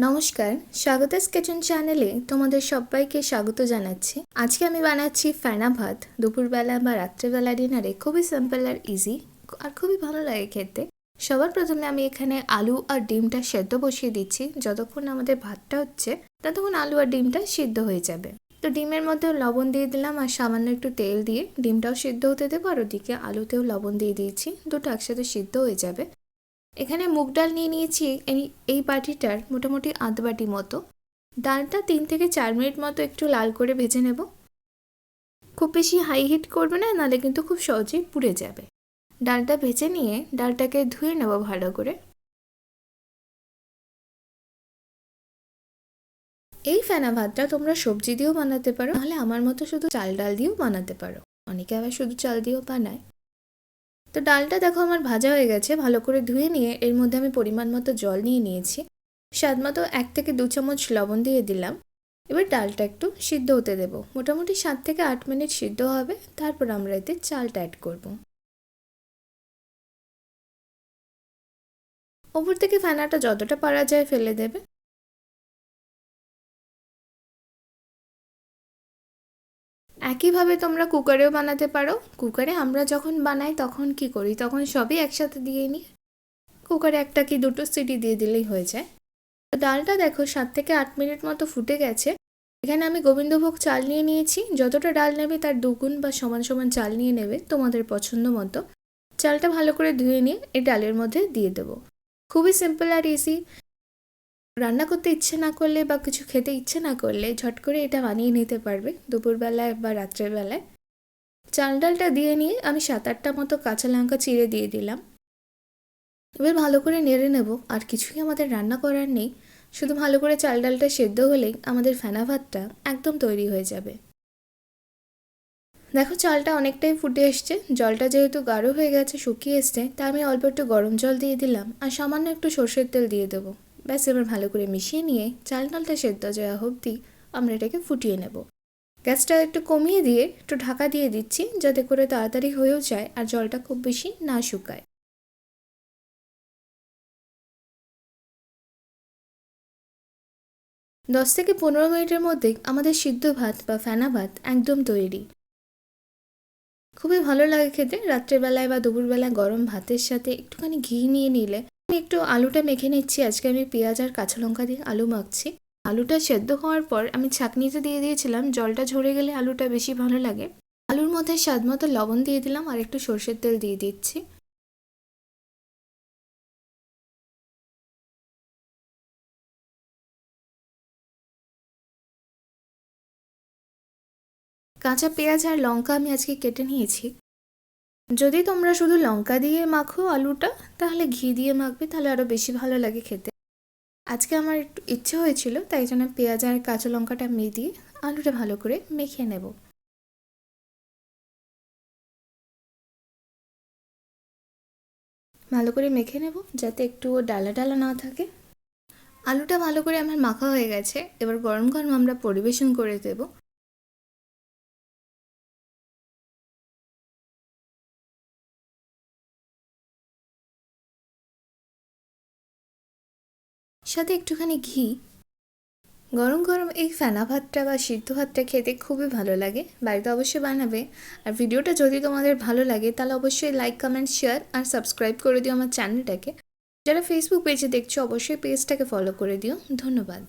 নমস্কার, স্বাগতাস কিচেন চ্যানেলে তোমাদের সবাইকে স্বাগত জানাচ্ছি। আজকে আমি বানাচ্ছি ফেনা ভাত। দুপুরবেলা বা রাত্রেবেলা ডিনারে খুবই সিম্পল আর ইজি আর খুবই ভালো লাগে খেতে। সবার প্রথমে আমি এখানে আলু আর ডিমটা সেদ্ধ বসিয়ে দিচ্ছি। যতক্ষণ আমাদের ভাতটা হচ্ছে ততক্ষণ আলু আর ডিমটা সিদ্ধ হয়ে যাবে। তো ডিমের মধ্যে লবণ দিয়ে দিলাম আর সামান্য একটু তেল দিয়ে ডিমটাও সিদ্ধ হতে দেবো, আর ওদিকে আলুতেও লবণ দিয়ে দিয়েছি। দুটো একসাথে সিদ্ধ হয়ে যাবে। এখানে মুগ ডাল নিয়ে নিয়েছি এই বাটিটার মোটামুটি আধ বাটি মতো। ডালটা 3 থেকে 4 মিনিট মতো একটু লাল করে ভেজে নেব। খুব বেশি হাই হিট করবে না, নাহলে কিন্তু খুব সহজেই পুড়ে যাবে। ডালটা ভেজে নিয়ে ডালটাকে ধুয়ে নেব ভালো করে। এই ফেনা ভাতটা তোমরা সবজি দিয়েও বানাতে পারো, নাহলে আমার মতো শুধু চাল ডাল দিয়েও বানাতে পারো। অনেকে আবার শুধু চাল দিয়েও বানায়। তো ডালটা দেখো আমার ভাজা হয়ে গেছে। ভালো করে ধুয়ে নিয়ে এর মধ্যে আমি পরিমাণ মতো জল নিয়ে নিয়েছি। স্বাদ মতো 1 থেকে 2 চামচ লবণ দিয়ে দিলাম। এবার ডালটা একটু সিদ্ধ হতে দেব। মোটামুটি 7 থেকে 8 মিনিট সিদ্ধ হবে, তারপর আমরা এতে চালটা অ্যাড করব। ওপর থেকে ফেনাটা যতটা পারা যায় ফেলে দেবে। একইভাবে তোমরা কুকারেও বানাতে পারো। কুকারে আমরা যখন বানাই তখন কি করি, তখন সবই একসাথে দিয়ে নিই। কুকারে 1টা কি 2টো সিটি দিয়ে দিলেই হয়ে যায়। ডালটা দেখো 7 থেকে 8 মিনিট মতো ফুটে গেছে। এখানে আমি গোবিন্দভোগ চাল নিয়ে নিয়েছি। যতটা ডাল নেবে তার দুগুণ বা সমান সমান চাল নিয়ে নেবে তোমাদের পছন্দ মতো। চালটা ভালো করে ধুয়ে নিয়ে এই ডালের মধ্যে দিয়ে দেবো। খুবই সিম্পল আর ইজি। রান্না করতে ইচ্ছে না করলে বা কিছু খেতে ইচ্ছে না করলে ঝট করে এটা বানিয়ে নিতে পারবে দুপুরবেলায় বা রাত্রের বেলায়। চাল ডালটা দিয়ে নিয়ে আমি 7-8টা মতো কাঁচা লঙ্কা চিড়ে দিয়ে দিলাম। এবার ভালো করে নেড়ে নেব। আর কিছুই আমাদের রান্না করার নেই, শুধু ভালো করে চাল ডালটা সেদ্ধ হলেই আমাদের ফেনা ভাতটা একদম তৈরি হয়ে যাবে। দেখো চালটা অনেকটাই ফুটে এসছে। জলটা যেহেতু গাঢ় হয়ে গেছে, শুকিয়ে এসছে, তা আমি অল্প একটু গরম জল দিয়ে দিলাম আর সামান্য একটু সর্ষের তেল দিয়ে দেবো। ব্যাস, এবার ভালো করে মিশিয়ে নিয়ে চাল ডালটা সেদ্ধ যাওয়া অবধি আমরা এটাকে ফুটিয়ে নেব। গ্যাসটা একটু কমিয়ে দিয়ে একটু ঢাকা দিয়ে দিচ্ছি, যাতে করে তাড়াতাড়ি হয়েও যায় আর জলটা খুব বেশি না শুকায়। 10 থেকে 15 মিনিটের মধ্যেই আমাদের সিদ্ধ ভাত বা ফেনা ভাত একদম তৈরি। খুবই ভালো লাগে খেতে। রাত্রেবেলায় বা দুপুরবেলায় গরম ভাতের সাথে একটুখানি ঘি নিয়ে নিলে। আমি একটু আলুটা মেখে নিচ্ছি। আজকে আমি পেঁয়াজ আর কাঁচা লঙ্কা দিয়ে আলু মাখছি। আলুটা সেদ্ধ হওয়ার পর আমি ছাঁকনিতে দিয়ে দিয়েছিলাম। জলটা ঝরে গেলে আলুটা বেশি ভালো লাগে। আলুর মধ্যে স্বাদ মতো লবণ দিয়ে দিলাম আর একটু সর্ষের তেল দিয়ে দিচ্ছি। কাঁচা পেঁয়াজ আর লঙ্কা আমি আজকে কেটে নিয়েছি। যদি তোমরা শুধু লঙ্কা দিয়ে মাখো আলুটা, তাহলে ঘি দিয়ে মাখবে, তাহলে আরও বেশি ভালো লাগে খেতে। আজকে আমার একটু ইচ্ছে হয়েছিল, তাই জন্য পেঁয়াজ আর কাঁচা লঙ্কাটা দিয়ে আলুটা ভালো করে মেখে নেব। ভালো করে মেখে নেব যাতে একটুও ডালা ডালা না থাকে। আলুটা ভালো করে আমার মাখা হয়ে গেছে। এবার গরম গরম আমরা পরিবেশন করে দেব। সাথে একটুখানি ঘি। গরম গরম এই ফেনা ভাতটা বা সিদ্ধ ভাতটা খেতে খুবই ভালো লাগে। বাড়িতে অবশ্যই বানাবে। আর ভিডিওটা যদি তোমাদের ভালো লাগে তাহলে অবশ্যই লাইক, কমেন্ট, শেয়ার আর সাবস্ক্রাইব করে দিও আমার চ্যানেলটাকে। যারা ফেসবুক পেজে দেখছো অবশ্যই পেজটাকে ফলো করে দিও। ধন্যবাদ।